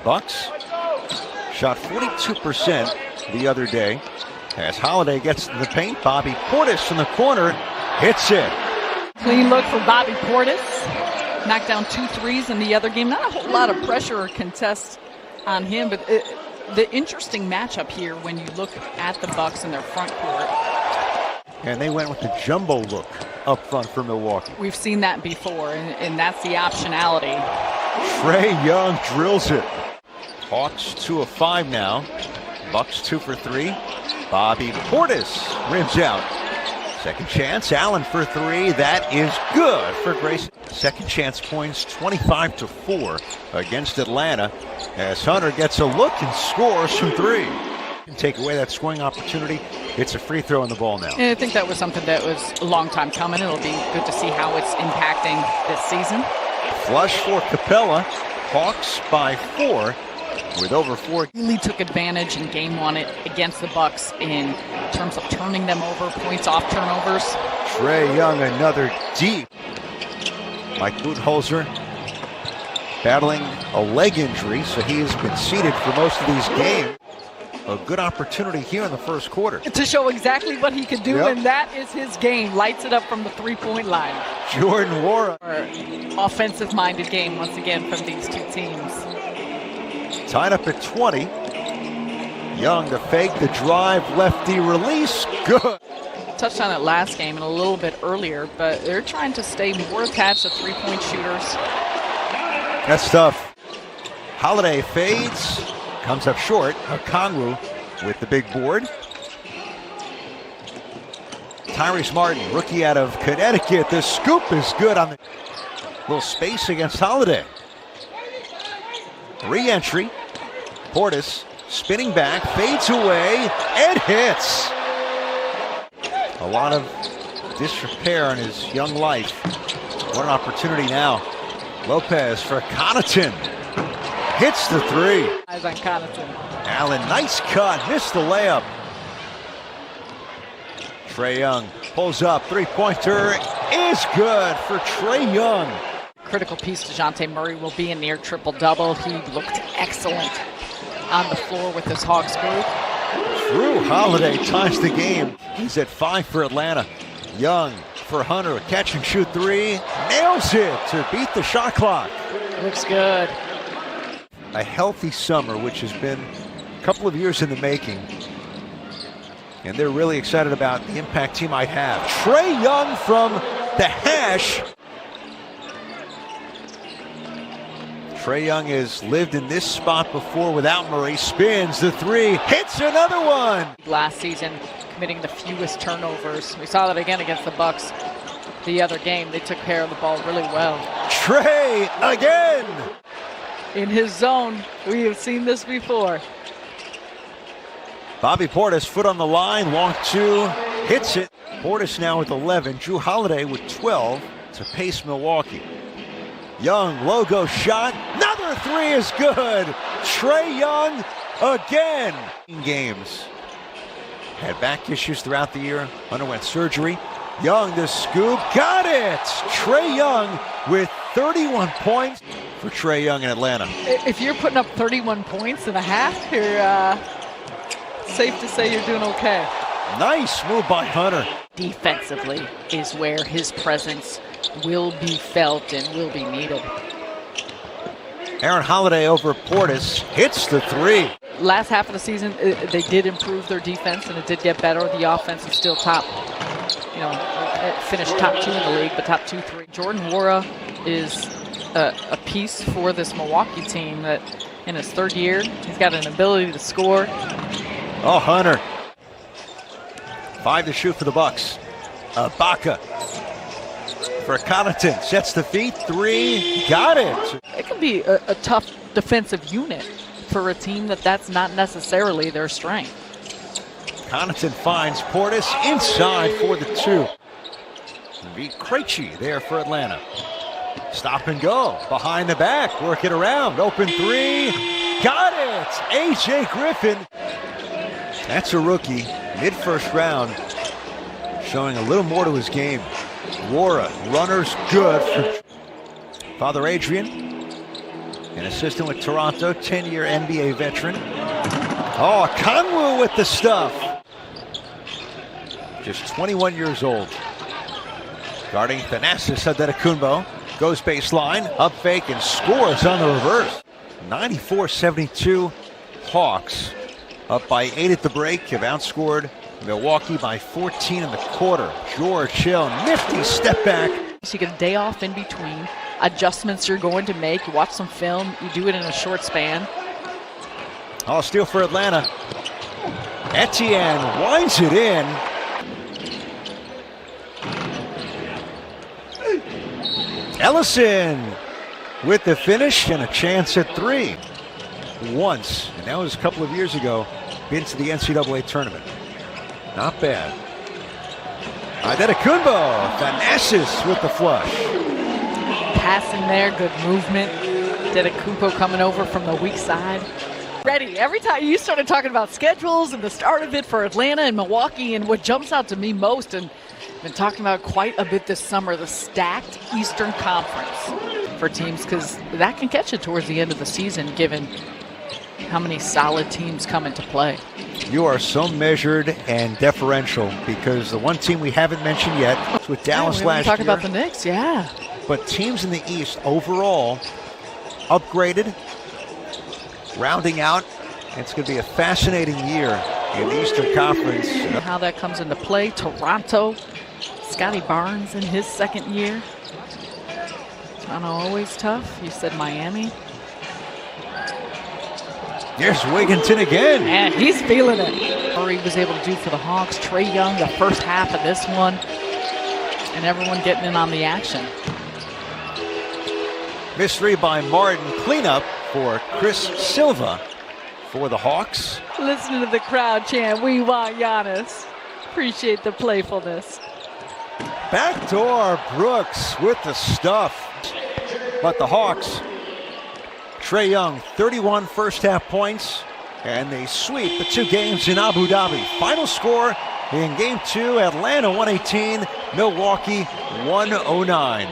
Bucks shot 42% the other day. As Holiday gets to the paint, Bobby Portis from the corner hits it. Clean look for Bobby Portis. Knocked down 2 threes in the other game. Not a whole lot of pressure or contest on him, but the interesting matchup here when you look at the Bucks in their front court. And they went with the jumbo look up front for Milwaukee. We've seen that before, and that's the optionality. Trae Young drills it. Hawks 2 of 5 now. Bucks 2 for 3. Bobby Portis rims out. Second chance, Allen for 3. That is good for Grayson. Second chance points 25-4 against Atlanta as Hunter gets a look and scores from 3. Take away that scoring opportunity. It's a free throw in the ball now. And I think that was something that was a long time coming. It'll be good to see how it's impacting this season. Flush for Capella. Hawks by 4 with over 4. Really took advantage in game 1 against the Bucks in terms of turning them over, points off turnovers. Trae Young another deep. Mike Budenholzer battling a leg injury, so he has been seated for most of these games. A good opportunity here in the first quarter. To show exactly what he could do, and that is his game. Lights it up from the three-point line. Jordan Nwora. Offensive-minded game once again from these two teams. Tied up at 20. Young to fake the drive, lefty release, good. Touched on it last game and a little bit earlier, but they're trying to stay more attached to three-point shooters. That's tough. Holiday fades. Comes up short. Okongwu with the big board. Tyrese Martin, rookie out of Connecticut. The scoop is good on the little space against Holiday. Re-entry. Portis spinning back, fades away, and hits. A lot of disrepair in his young life. What an opportunity now. Lopez for Connaughton. Hits the 3. Eyes on Connaughton. Allen, nice cut, missed the layup. Trae Young pulls up, three-pointer is good for Trae Young. Critical piece, DeJounte Murray will be a near triple-double. He looked excellent on the floor with this Hawks group. Jrue Holiday ties the game. He's at 5 for Atlanta. Young for Hunter, a catch and shoot 3. Nails it to beat the shot clock. Looks good. A healthy summer, which has been a couple of years in the making. And they're really excited about the impact he might have. Trae Young from the hash. Trae Young has lived in this spot before without Murray. Spins the 3, hits another one. Last season, committing the fewest turnovers. We saw that again against the Bucks. The other game, they took care of the ball really well. Trae again. In his zone, we have seen this before. Bobby Portis, foot on the line, long 2, hits it. Portis now with 11, Jrue Holiday with 12 to pace Milwaukee. Young, logo shot, another 3 is good. Trae Young again. Games. Had back issues throughout the year, underwent surgery. Young, the scoop, got it! Trae Young with 31 points for Trae Young in Atlanta. If you're putting up 31 points in a half, you're safe to say you're doing okay. Nice move by Hunter. Defensively is where his presence will be felt and will be needed. Aaron Holiday over Portis, hits the 3. Last half of the season, they did improve their defense and it did get better. The offense is still top, finished top 2 in the league, but top 2, 3. Jordan Nwora is a piece for this Milwaukee team that in his 3rd year, he's got an ability to score. Oh, Hunter. 5 to shoot for the Bucks. Ibaka for Connaughton, sets the feet, 3, got it. It can be a tough defensive unit for a team that's not necessarily their strength. Connaughton finds Portis inside for the 2. Beat Krejci there for Atlanta. Stop and go, behind the back, work it around, open 3, got it! AJ Griffin. That's a rookie, mid-first round, showing a little more to his game. Nwora, runners good for Father Adrian. an assistant with Toronto, 10-year NBA veteran. Oh, Kongwu with the stuff. Just 21 years old. Guarding Thanasis Antetokounmpo. Goes baseline, up fake, and scores on the reverse. 94-72 Hawks. Up by 8 at the break. Have outscored Milwaukee by 14 in the quarter. George Hill, nifty step back. So you get a day off in between. Adjustments you're going to make. You watch some film. You do it in a short span. Oh, steal for Atlanta. Etienne winds it in. Ellison with the finish and a chance at 3. Once, and that was a couple of years ago, been to the NCAA tournament. Not bad. Antetokounmpo, Thanasis with the flush. Passing there, good movement. Antetokounmpo coming over from the weak side. Ready. Every time you started talking about schedules and the start of it for Atlanta and Milwaukee, and what jumps out to me most, and been talking about quite a bit this summer, the stacked Eastern Conference for teams, because that can catch you towards the end of the season, given how many solid teams come into play. You are so measured and deferential, because the one team we haven't mentioned yet was with Dallas last year. Talk about the Knicks, yeah. But teams in the East overall upgraded, rounding out. It's going to be a fascinating year in the Eastern Conference. How that comes into play. Toronto, Scotty Barnes in his second year. Toronto always tough. You said Miami. There's Wigginton again. And he's feeling it. Murray was able to do for the Hawks. Trae Young, the first half of this one. And everyone getting in on the action. Missed 3 by Martin. Cleanup for Chris Silva for the Hawks. Listening to the crowd chant, "We want Giannis." Appreciate the playfulness. Backdoor Brooks with the stuff. But the Hawks, Trae Young, 31 first half points, and they sweep the 2 games in Abu Dhabi. Final score in Game 2, Atlanta 118, Milwaukee 109.